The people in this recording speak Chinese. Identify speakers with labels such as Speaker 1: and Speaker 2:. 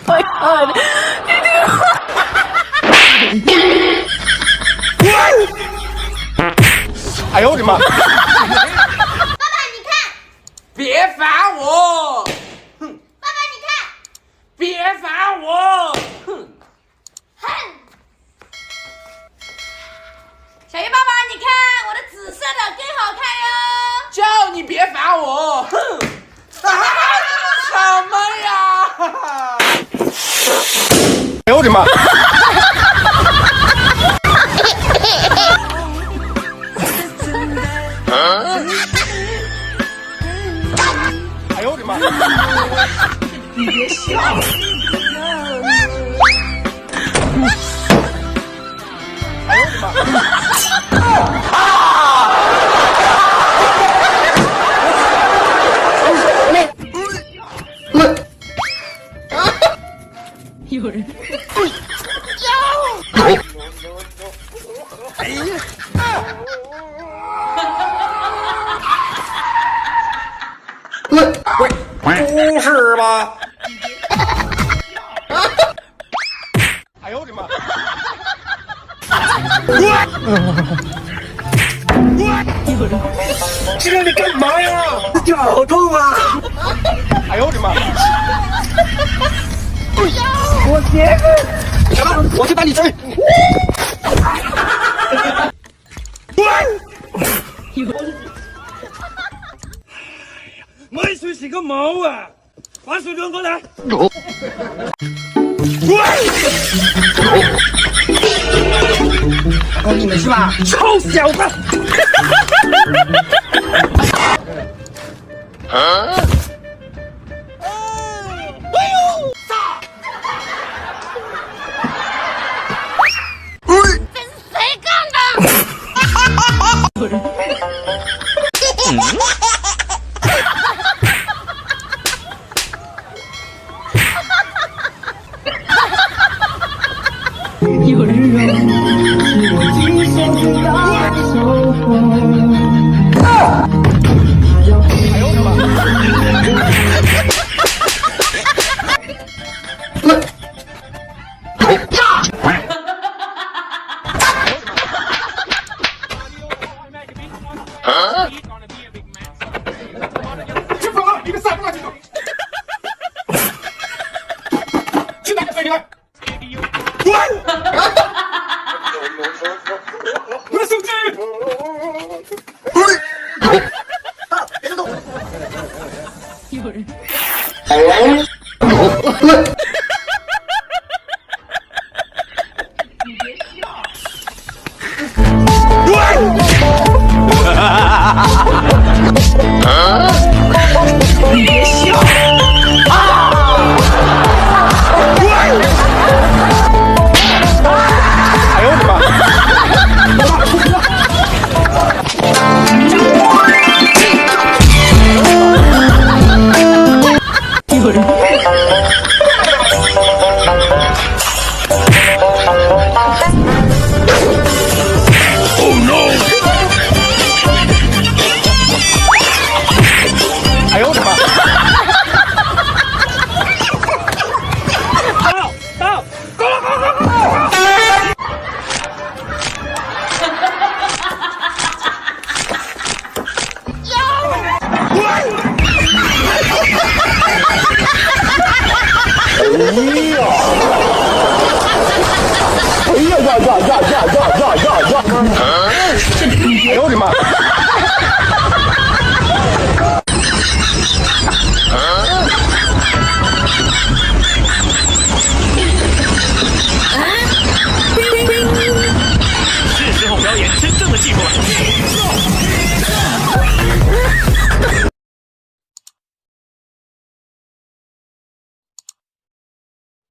Speaker 1: My God！
Speaker 2: 哎呦我的妈！
Speaker 3: 爸爸，你看，
Speaker 4: 别烦我！哼！
Speaker 3: 爸爸，你看，
Speaker 4: 别烦我！哼！
Speaker 3: 哼！小鱼爸爸，你看我的紫色的更好看哟！
Speaker 4: 叫你别烦我！哼！啊！什么呀？
Speaker 2: 哎呦我的妈！哎呦我的妈！
Speaker 1: 你别笑。
Speaker 2: 哎呦我的妈！
Speaker 1: 有人。
Speaker 2: 哎呀！不是吧？哎呦我的妈！
Speaker 5: 这让你干嘛呀？脚好痛啊！
Speaker 2: 哎呦我的妈！
Speaker 5: 我鞋子，什么？我去帮你追。没水洗个毛啊！把水端过来。哦，你们是吧？臭小子！
Speaker 3: 这是谁干的？
Speaker 1: 有人。有人。
Speaker 2: 哎呦我的妈！去走，你们三个去走。去哪个水里来？我的手机。
Speaker 5: 别动！
Speaker 1: 有人。你别笑。你别笑。
Speaker 2: 哎呦我的妈！
Speaker 1: 有人。
Speaker 2: 哎呦我的妈！
Speaker 5: 到！
Speaker 2: 哎呦我的妈！
Speaker 6: 是时候表演真正的技术了。